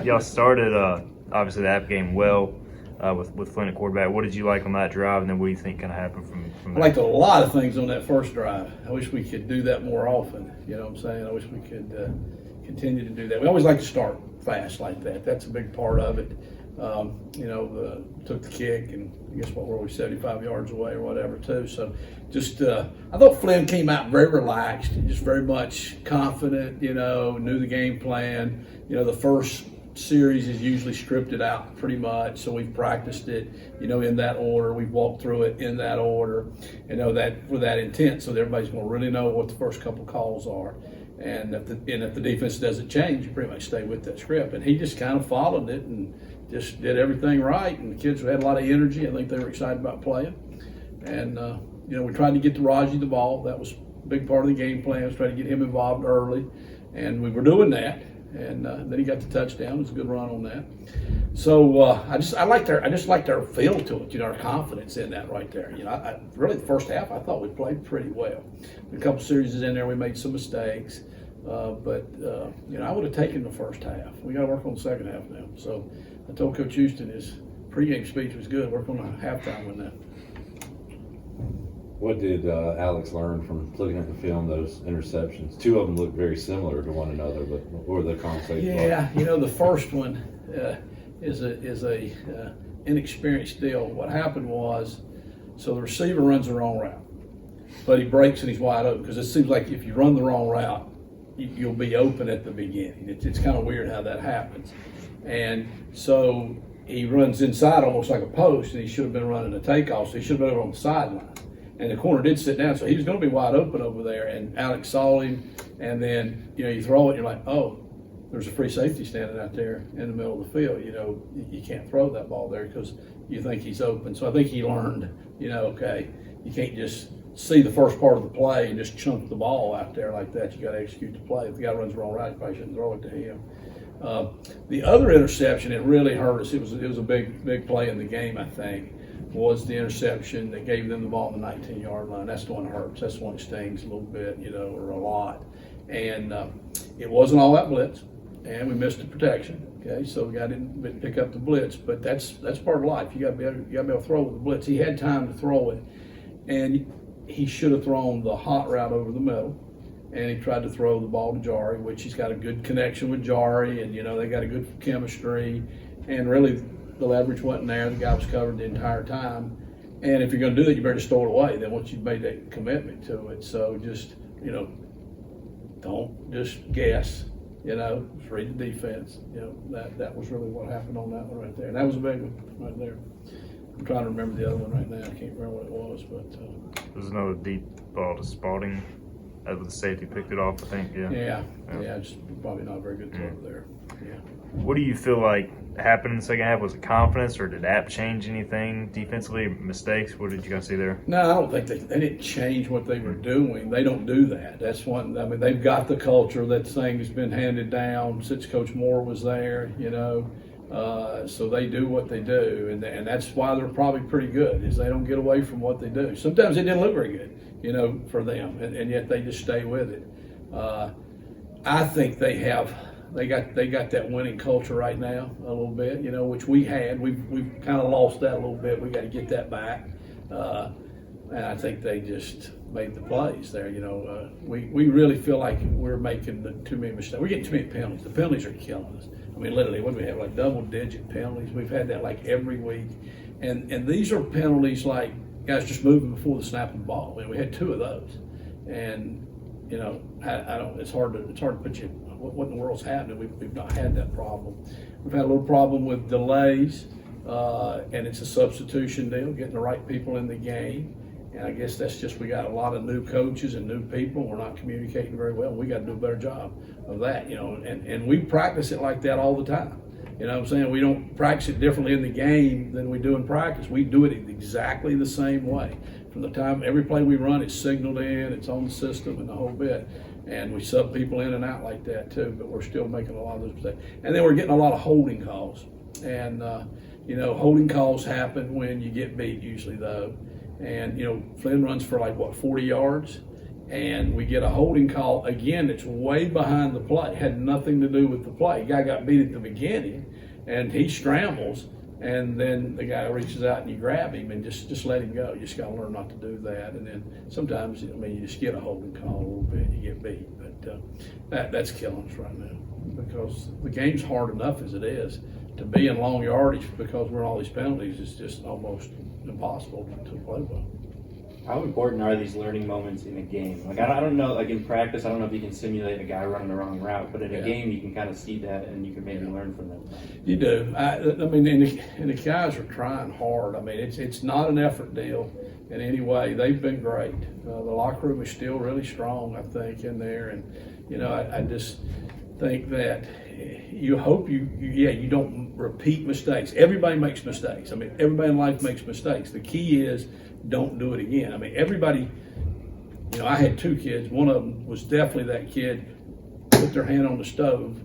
Y'all started obviously the app game well with Flynn at quarterback. What did you like on that drive, and then what do you think can happen from I there? liked a lot of things on that first drive. I wish we could do that more often. You know what I'm saying? I wish we could continue to do that. We always like to start fast like that. That's a big part of it. Took the kick, and I guess what were we, 75 yards away or whatever too. So just I thought Flynn came out very relaxed and just very much confident. Knew the game plan. The first series is usually scripted out pretty much, so we've practiced it, in that order. We've walked through it in that order, that with that intent, so that everybody's going to really know what the first couple calls are. And if the defense doesn't change, you pretty much stay with that script. And he just kind of followed it and just did everything right. And the kids had a lot of energy. I think they were excited about playing. And we tried to get to Raji the ball. That was a big part of the game plan. Was trying to get him involved early, and we were doing that. And then he got the touchdown. It was a good run on that. So I just liked our feel to it. Our confidence in that right there. Really the first half I thought we played pretty well. A couple series in there we made some mistakes, but I would have taken the first half. We got to work on the second half now. So I told Coach Houston his pregame speech was good. Work on the halftime with that. What did Alex learn from looking at the film, those interceptions? Two of them look very similar to one another, but what were the conversations like? Yeah, the first one is a inexperienced deal. What happened was, so the receiver runs the wrong route, but he breaks and he's wide open, because it seems like if you run the wrong route, you'll be open at the beginning. It's kind of weird how that happens. And so he runs inside almost like a post, and he should have been running a takeoff, so he should have been over on the sideline. And the corner did sit down, so he was going to be wide open over there. And Alex saw him, and then you throw it, and you're like, oh, there's a free safety standing out there in the middle of the field. You can't throw that ball there because you think he's open. So I think he learned, okay, you can't just see the first part of the play and just chunk the ball out there like that. You got to execute the play. If the guy runs the wrong route, you probably shouldn't throw it to him. The other interception, it really hurt us. It was a big play in the game, I think. Was the interception that gave them the ball on the 19-yard line. That's the one that hurts. That's the one that stings a little bit, or a lot. And it wasn't all that blitz, and we missed the protection. Okay, so the guy didn't pick up the blitz, but that's part of life. You got to be able to throw with the blitz. He had time to throw it, and he should have thrown the hot route over the middle. And he tried to throw the ball to Jari, which he's got a good connection with Jari, and they got a good chemistry, and really. The leverage wasn't there. The guy was covered the entire time. And if you're going to do that, you better just throw it away then once you've made that commitment to it. So just, don't just guess, just read the defense. That was really what happened on that one right there. And that was a big one right there. I'm trying to remember the other one right now. I can't remember what it was, but. There's another deep ball to Spalding. With the safety picked it off, I think. Yeah, just probably not a very good throw there. Yeah. What do you feel like happened in the second half? Was it confidence, or did App change anything defensively? Mistakes? What did you guys see there? No, I don't think they didn't change what they were doing. They don't do that. That's one. I mean, they've got the culture. That thing has been handed down since Coach Moore was there. So they do what they do, and that's why they're probably pretty good. Is they don't get away from what they do. Sometimes it didn't look very good, for them, and yet they just stay with it. I think they got that winning culture right now a little bit, which we had. We've kind of lost that a little bit. We got to get that back, and I think they just made the plays there. We really feel like we're making too many mistakes. We're getting too many penalties. The penalties are killing us. I mean, literally, what do we have, like double-digit penalties? We've had that like every week, and these are penalties like guys just moving before the snap of the ball. I mean, we had two of those, and I don't. It's hard to put you. What in the world's happening? We've not had that problem. We've had a little problem with delays, and it's a substitution deal, getting the right people in the game. And I guess that's just we got a lot of new coaches and new people. We're not communicating very well. We got to do a better job of that, and we practice it like that all the time. You know what I'm saying? We don't practice it differently in the game than we do in practice. We do it exactly the same way. From the time every play we run, it's signaled in, it's on the system and the whole bit. And we sub people in and out like that too, but we're still making a lot of those mistakes. And then we're getting a lot of holding calls. And, holding calls happen when you get beat usually though. And, Flynn runs for 40 yards. and we get a holding call again that's way behind the play, had nothing to do with the play. Guy got beat at the beginning, and he scrambles, and then the guy reaches out and you grab him and just let him go. You just got to learn not to do that. And then sometimes, I mean, you just get a holding call a little bit, you get beat. But that's killing us right now, because the game's hard enough as it is. To be in long yardage because we're in all these penalties is just almost impossible to play well. How important are these learning moments in a game? Like, I don't know, like in practice, I don't know if you can simulate a guy running the wrong route, but in a game, you can kind of see that and you can maybe learn from them. You do. I mean, and the guys are trying hard. I mean, it's not an effort deal in any way. They've been great. The locker room is still really strong, I think, in there. And, you know, I just think that you hope you don't repeat mistakes. Everybody makes mistakes. I mean, everybody in life makes mistakes. The key is don't do it again. I mean, everybody, you know, I had 2 kids. One of them was definitely that kid, put their hand on the stove.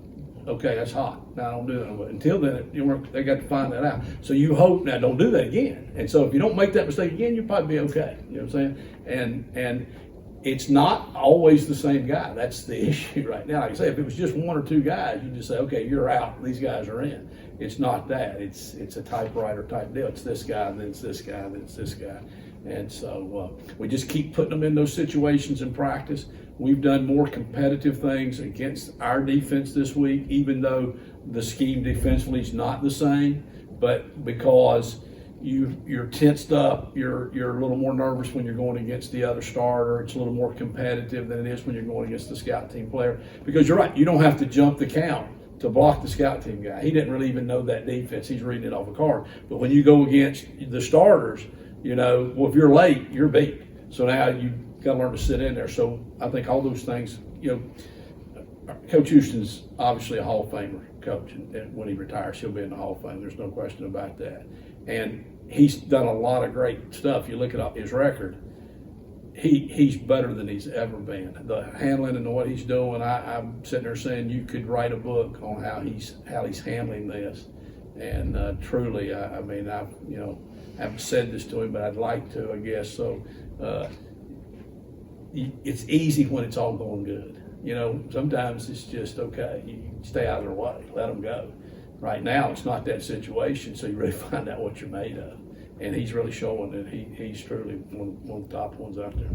Okay, that's hot. Now, don't do that. But until then, they got to find that out. So you hope, now don't do that again. And so if you don't make that mistake again, you'll probably be okay. You know what I'm saying? And it's not always the same guy. That's the issue right now. Like I say, if it was just 1 or 2 guys, you just say, okay, you're out. These guys are in. It's not that. It's a typewriter type deal. It's this guy, then it's this guy, then it's this guy. And so we just keep putting them in those situations in practice. We've done more competitive things against our defense this week, even though the scheme defensively is not the same. But because you're tensed up, you're a little more nervous when you're going against the other starter. It's a little more competitive than it is when you're going against the scout team player. Because you're right, you don't have to jump the count to block the scout team guy. He didn't really even know that defense. He's reading it off a card. But when you go against the starters, you know, well, if you're late, you're beat. So now you got to learn to sit in there. So I think all those things, you know, Coach Houston's obviously a Hall of Famer coach, and when he retires, he'll be in the Hall of Fame. There's no question about that. And he's done a lot of great stuff. You look at his record, he's better than he's ever been. The handling and what he's doing, I'm sitting there saying you could write a book on how he's handling this. And truly, I mean, I haven't said this to him, but I'd like to, I guess. So it's easy when it's all going good. You know, sometimes it's just, okay, you stay out of their way, let them go. Right now, it's not that situation, so you really find out what you're made of. And he's really showing that he's truly one of the top ones out there.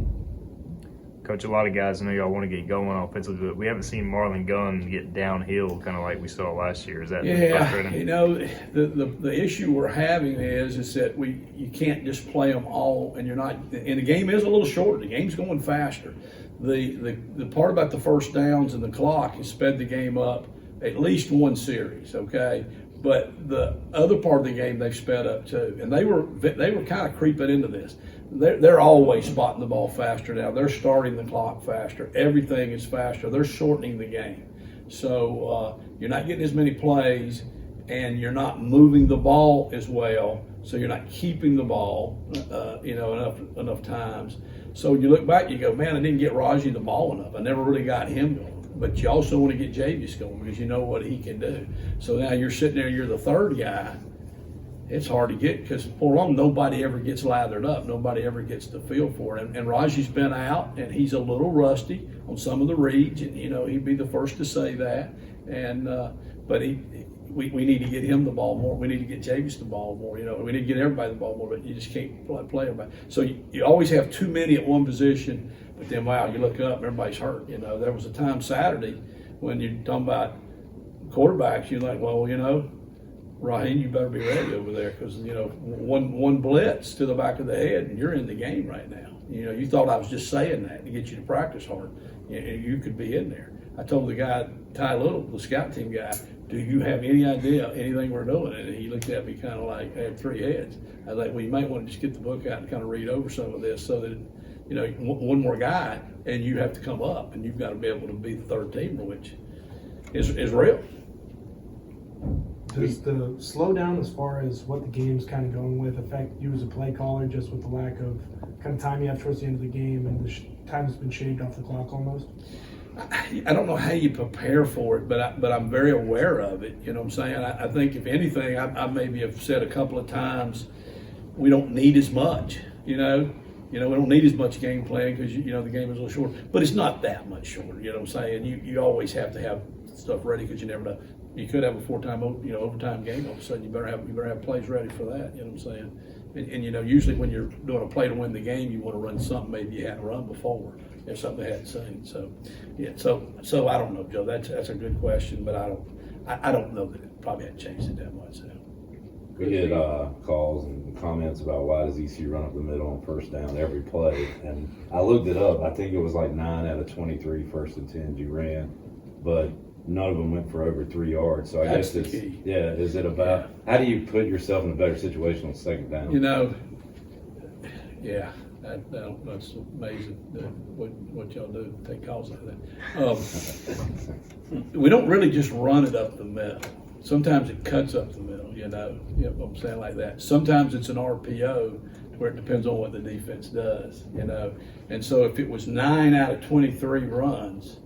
Coach, a lot of guys, I know y'all want to get going offensively, but we haven't seen Marlon Gunn get downhill kind of like we saw last year. Is that frustrating? You know, the issue we're having is that you can't just play them all, and you're not. And the game is a little shorter. The game's going faster. The part about the first downs and the clock has sped the game up at least 1 series. Okay. But the other part of the game they've sped up too, and they were kind of creeping into this. They're always spotting the ball faster now. They're starting the clock faster. Everything is faster. They're shortening the game, so you're not getting as many plays, and you're not moving the ball as well. So you're not keeping the ball, enough times. So you look back, you go, man, I didn't get Raji the ball enough. I never really got him going. But you also want to get Javius going because you know what he can do. So now you're sitting there, you're the third guy. It's hard to get because for long nobody ever gets lathered up. Nobody ever gets the feel for it. And Raji's been out, and he's a little rusty on some of the reads, and he'd be the first to say that. And but we need to get him the ball more. We need to get Javius the ball more. We need to get everybody the ball more. But you just can't play everybody. So you always have too many at one position. But then, wow, you look up, everybody's hurt. There was a time Saturday when you're talking about quarterbacks, you're like, well, Raheem, you better be ready over there because, one blitz to the back of the head and you're in the game right now. You thought I was just saying that to get you to practice hard. You could be in there. I told the guy, Ty Little, the scout team guy, do you have any idea anything we're doing? And he looked at me kind of like, I had 3 heads. I was like, well, you might want to just get the book out and kind of read over some of this so that, one more guy and you have to come up and you've got to be able to be the third teamer, which is real. Does the slowdown as far as what the game's kind of going with affect you as a play caller just with the lack of kind of time you have towards the end of the game and the time's been shaved off the clock almost? I don't know how you prepare for it, but I'm very aware of it. You know what I'm saying? I think if anything, I maybe have said a couple of times, we don't need as much, You know, we don't need as much game plan because, you know, the game is a little shorter. But it's not that much shorter, you know what I'm saying? You always have to have stuff ready because you never know. You could have a overtime game. All of a sudden, you better have plays ready for that. You know what I'm saying? And you know, usually when you're doing a play to win the game, you want to run something maybe you hadn't run before, if something they hadn't seen. So, yeah. So I don't know, Joe. That's a good question, but I don't know that it probably hadn't changed it that much. So. We get calls and comments about why does ECU run up the middle on first down every play, and I looked it up. I think it was like 9 out of 23 first and 10s you ran, but none of them went for over 3 yards. So I That's guess the key. Yeah, is it about how do you put yourself in a better situation on second down? You know, yeah, that's amazing what y'all do. Take calls like that. We don't really just run it up the middle. Sometimes it cuts up the middle, you know what I'm saying, like that. Sometimes it's an RPO where it depends on what the defense does, you know. And so if it was 9 out of 23 runs,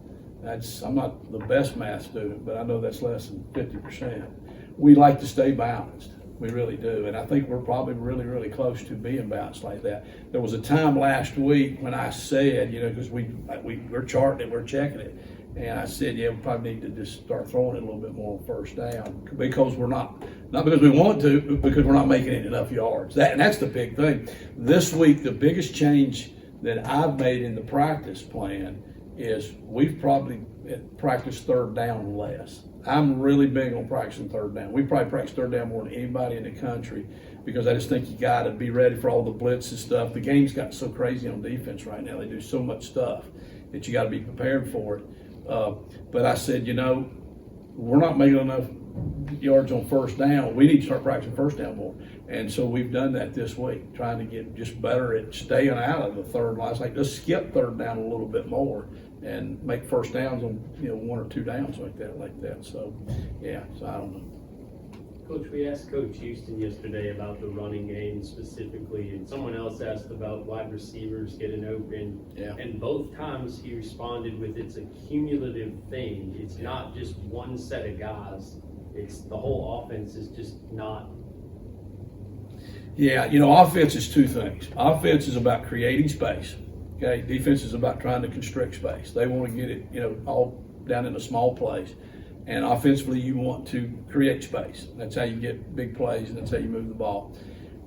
I'm not the best math student, but I know that's less than 50%. We like to stay balanced. We really do. And I think we're probably really, really close to being balanced like that. There was a time last week when I said, you know, because we're charting it, we're checking it. And I said, yeah, we probably need to just start throwing it a little bit more on first down because we're not because we want to, but because we're not making it enough yards. And that's the big thing. This week, the biggest change that I've made in the practice plan is we've probably practiced third down less. I'm really big on practicing third down. We probably practice third down more than anybody in the country because I just think you got to be ready for all the blitz and stuff. The game's gotten so crazy on defense right now. They do so much stuff that you got to be prepared for it. But I said, you know, we're not making enough yards on first down. We need to start practicing first down more. And so we've done that this week, trying to get just better at staying out of the third line. It's like, let's skip third down a little bit more and make first downs on, you know, 1 or 2 downs like that. So, yeah, so I don't know. Coach, we asked Coach Houston yesterday about the running game specifically, and someone else asked about wide receivers getting open. Yeah. And both times he responded with, it's a cumulative thing. It's not just one set of guys. It's the whole offense is just not. Yeah, you know, offense is 2 things. Offense is about creating space. Okay, defense is about trying to constrict space. They want to get it, you know, all down in a small place. And offensively, you want to create space. That's how you get big plays, and that's how you move the ball.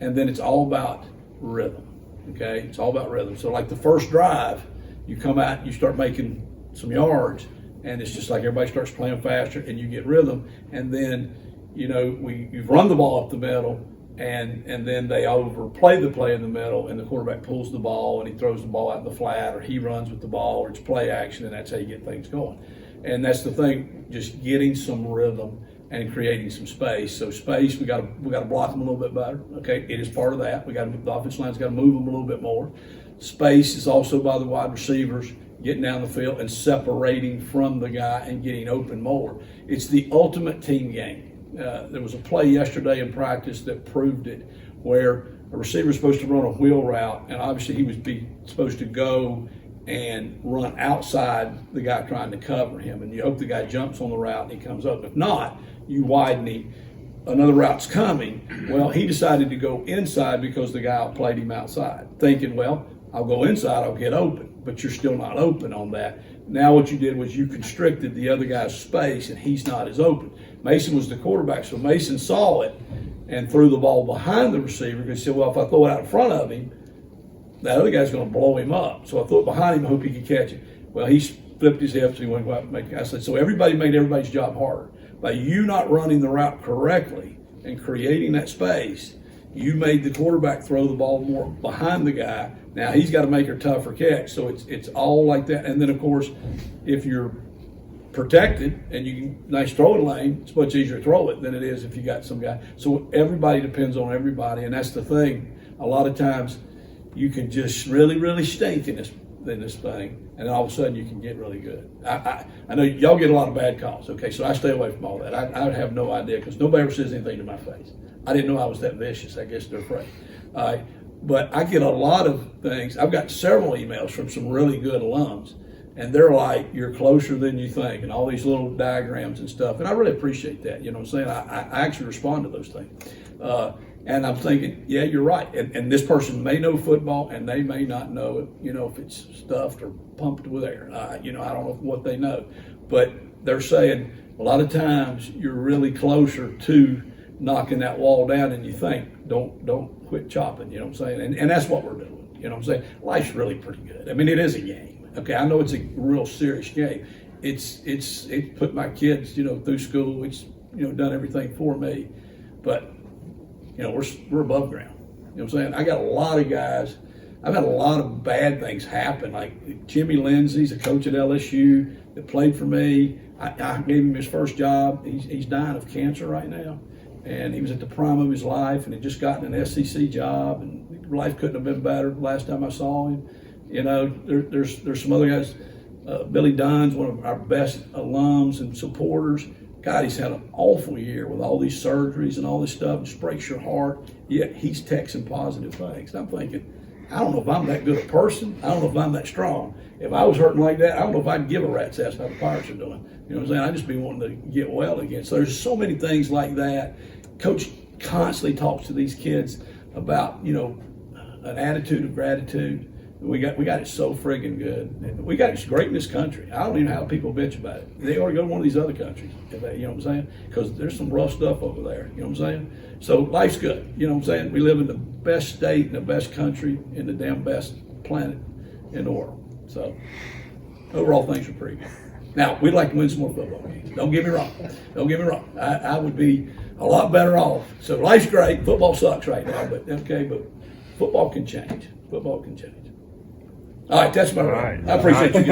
And then it's all about rhythm, okay? It's all about rhythm. So like the first drive, you come out, you start making some yards, and it's just like everybody starts playing faster, and you get rhythm. And then, you know, you've run the ball up the middle, and then they overplay the play in the middle, and the quarterback pulls the ball, and he throws the ball out in the flat, or he runs with the ball, or it's play action, and that's how you get things going. And that's the thing, just getting some rhythm and creating some space. So space, we got to block them a little bit better. Okay, it is part of that. The offensive line's got to move them a little bit more. Space is also by the wide receivers getting down the field and separating from the guy and getting open more. It's the ultimate team game. There was a play yesterday in practice that proved it, where a receiver is supposed to run a wheel route, and obviously he was supposed to go and run outside the guy trying to cover him. And you hope the guy jumps on the route and he comes up. If not, you widen him. Another route's coming. Well, he decided to go inside because the guy outplayed him outside, thinking, well, I'll go inside, I'll get open. But you're still not open on that. Now what you did was you constricted the other guy's space, and he's not as open. Mason was the quarterback, so Mason saw it and threw the ball behind the receiver because he said, well, if I throw it out in front of him, that other guy's going to blow him up. So I threw it behind him and hope he could catch it. Well, he flipped his hips and he went to go out and make it. I said, so everybody made everybody's job harder. By you not running the route correctly and creating that space, you made the quarterback throw the ball more behind the guy. Now he's got to make a tougher catch. So it's all like that. And then, of course, if you're protected and you can nice throwing lane, it's much easier to throw it than it is if you got some guy. So everybody depends on everybody, and that's the thing. A lot of times you can just really, really stink in this thing, and then all of a sudden you can get really good. I know y'all get a lot of bad calls, okay, so I stay away from all that. I have no idea because nobody ever says anything to my face. I didn't know I was that vicious. I guess they're afraid. But I get a lot of things. I've got several emails from some really good alums, and they're like, you're closer than you think, and all these little diagrams and stuff, and I really appreciate that. You know what I'm saying? I actually respond to those things. And I'm thinking, yeah, you're right. And this person may know football and they may not know it, you know, if it's stuffed or pumped with air. You know, I don't know what they know. But they're saying a lot of times you're really closer to knocking that wall down than you think. Don't quit chopping, you know what I'm saying? And that's what we're doing, you know what I'm saying? Life's really pretty good. I mean, it is a game. Okay, I know it's a real serious game. It's put my kids, you know, through school. It's, you know, done everything for me. But you know, we're above ground. You know what I'm saying? I got a lot of guys. I've had a lot of bad things happen. Like Jimmy Lindsay's a coach at LSU that played for me. I gave him his first job. He's dying of cancer right now, and he was at the prime of his life, and had just gotten an SEC job, and life couldn't have been better the last time I saw him. You know, there's some other guys. Billy Dunn's one of our best alums and supporters. God, he's had an awful year with all these surgeries and all this stuff. It just breaks your heart. Yet he's texting positive things. And I'm thinking, I don't know if I'm that good a person. I don't know if I'm that strong. If I was hurting like that, I don't know if I'd give a rat's ass how the Pirates are doing. You know what I'm saying? I'd just be wanting to get well again. So there's so many things like that. Coach constantly talks to these kids about, you know, an attitude of gratitude. We got it so friggin' good. We got it great in this country. I don't even know how people bitch about it. They ought to go to one of these other countries. You know what I'm saying? Because there's some rough stuff over there. You know what I'm saying? So life's good. You know what I'm saying? We live in the best state and the best country in the damn best planet in the world. So overall, things are pretty good. Now, we'd like to win some more football games. Don't get me wrong. Don't get me wrong. I would be a lot better off. So life's great. Football sucks right now. But okay, but football can change. Football can change. All right, that's my right. I appreciate you guys.